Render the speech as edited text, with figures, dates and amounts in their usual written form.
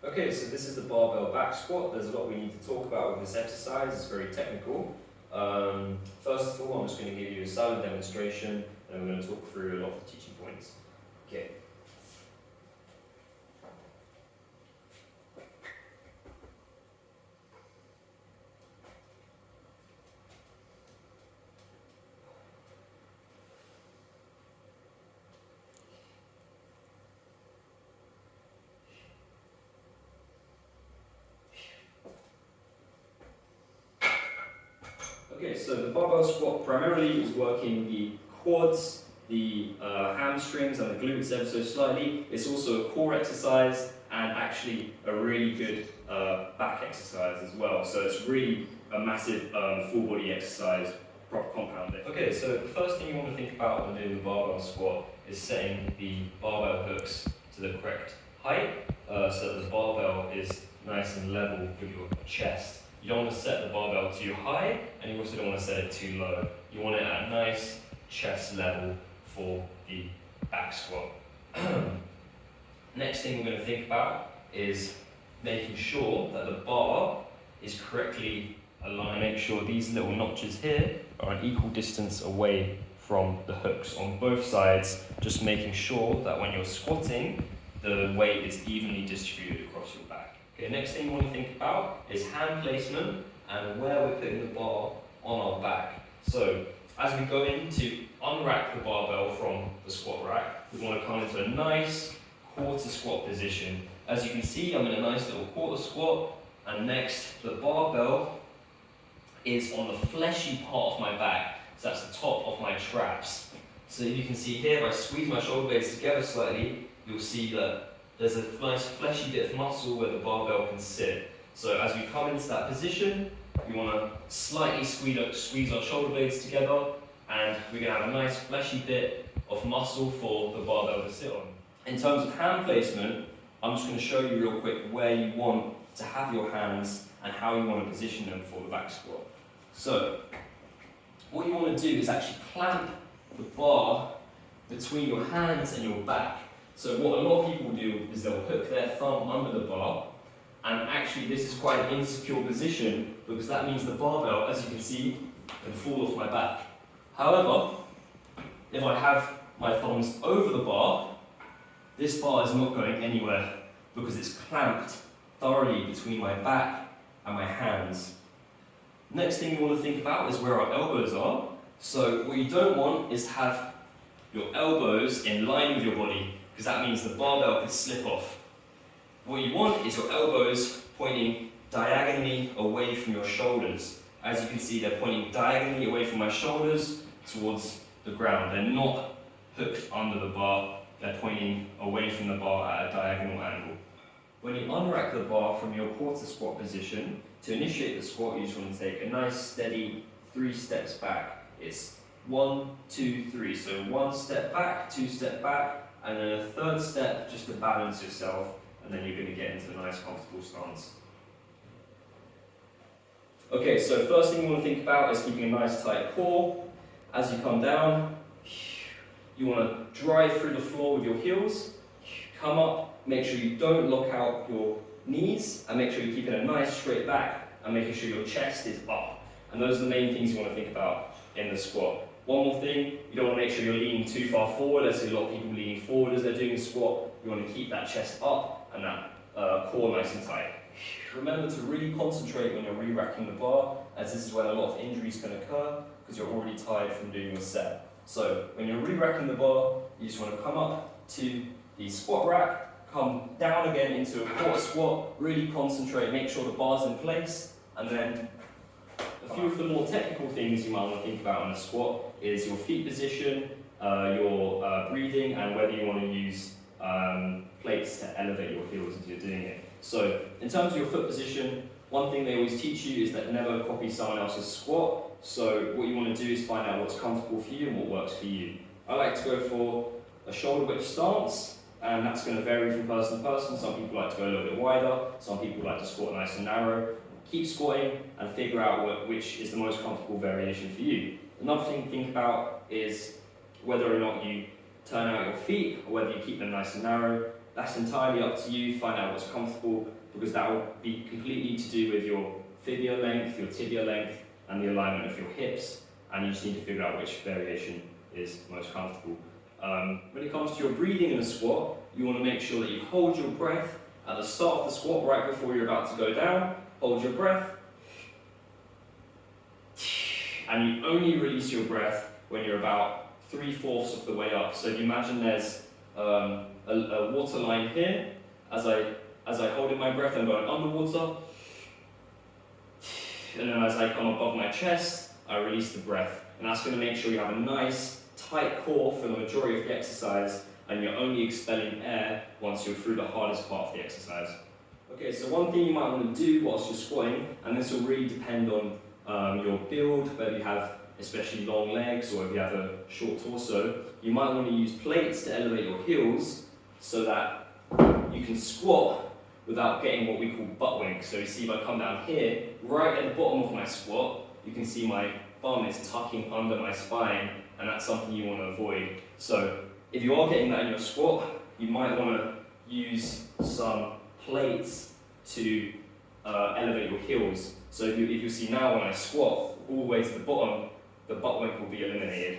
Okay, so this is the barbell back squat. There's a lot we need to talk about with this exercise. It's very technical. First of all, I'm just going to give you a silent demonstration, and we're going to talk through a lot of the teaching points. Okay. Okay, so the barbell squat primarily is working the quads, the hamstrings and the glutes ever so slightly. It's also a core exercise and actually a really good back exercise as well. So it's really a massive full body exercise, proper compounding. Okay, so the first thing you want to think about when doing the barbell squat is setting the barbell hooks to the correct height so that the barbell is nice and level with your chest. You don't want to set the barbell too high, and you also don't want to set it too low. You want it at a nice chest level for the back squat. Next thing we're going to think about is making sure that the bar is correctly aligned. Make sure these little notches here are an equal distance away from the hooks on both sides, just making sure that when you're squatting, the weight is evenly distributed across your back. Okay, next thing you want to think about is hand placement and where we're putting the bar on our back. So as we go in to unrack the barbell from the squat rack, we want to come into a nice quarter squat position. As you can see, I'm in a nice little quarter squat, and next the barbell is on the fleshy part of my back. So that's the top of my traps. So you can see here, if I squeeze my shoulder blades together slightly, you'll see that there's a nice fleshy bit of muscle where the barbell can sit. So as we come into that position, we want to slightly squeeze our shoulder blades together, and we're going to have a nice fleshy bit of muscle for the barbell to sit on. In terms of hand placement, I'm just going to show you real quick where you want to have your hands and how you want to position them for the back squat. So what you want to do is actually clamp the bar between your hands and your back. So what a lot of people do is they'll hook their thumb under the bar, and actually this is quite an insecure position because that means the barbell, as you can see, can fall off my back. However, if I have my thumbs over the bar, this bar is not going anywhere because it's clamped thoroughly between my back and my hands. Next thing you want to think about is where our elbows are. So what you don't want is to have your elbows in line with your body, because that means the barbell could slip off. What you want is your elbows pointing diagonally away from your shoulders. As you can see, they're pointing diagonally away from my shoulders towards the ground. They're not hooked under the bar, they're pointing away from the bar at a diagonal angle. When you unrack the bar from your quarter squat position, to initiate the squat, you just want to take a nice steady 3 steps back. It's 1, 2, 3. So 1 step back, 2 step back, and then a 3rd step just to balance yourself, and then you're going to get into a nice comfortable stance. Okay, so first thing you want to think about is keeping a nice tight core. As you come down, you want to drive through the floor with your heels, come up, make sure you don't lock out your knees, and make sure you're keeping a nice straight back, and making sure your chest is up. And those are the main things you want to think about in the squat. One more thing, you don't want to make sure you're leaning too far forward. I see a lot of people leaning forward as they're doing the squat. You want to keep that chest up and that core nice and tight. Remember to really concentrate when you're re-racking the bar, as this is when a lot of injuries can occur because you're already tired from doing your set. So when you're re-racking the bar, you just want to come up to the squat rack, come down again into a quarter squat, really concentrate, make sure the bar's in place, and then a few of the more technical things you might want to think about in a squat is your feet position, your breathing, and whether you want to use plates to elevate your heels as you're doing it. So in terms of your foot position, one thing they always teach you is that never copy someone else's squat. So what you want to do is find out what's comfortable for you and what works for you. I like to go for a shoulder width stance, and that's going to vary from person to person. Some people like to go a little bit wider, some people like to squat nice and narrow. Keep squatting and figure out which is the most comfortable variation for you. Another thing to think about is whether or not you turn out your feet or whether you keep them nice and narrow. that's entirely up to you. Find out what's comfortable, because that will be completely to do with your fibula length, your tibia length, and the alignment of your hips, and you just need to figure out which variation is most comfortable. When it comes to your breathing in a squat, you want to make sure that you hold your breath at the start of the squat, right before you're about to go down. Hold your breath, and you only release your breath when you're about 3/4 of the way up. So if you imagine there's a water line here, as I hold in my breath, I'm going underwater, and then as I come above my chest, I release the breath. And that's going to make sure you have a nice, tight core for the majority of the exercise, and you're only expelling air once you're through the hardest part of the exercise. Okay, so one thing you might want to do whilst you're squatting, and this will really depend on your build, whether you have especially long legs or if you have a short torso, you might want to use plates to elevate your heels so that you can squat without getting what we call butt wink. So you see, if I come down here, right at the bottom of my squat, you can see my bum is tucking under my spine, and that's something you want to avoid. So if you are getting that in your squat, you might want to use some plates to elevate your heels. So if you see now when I squat all the way to the bottom, the butt wink will be eliminated.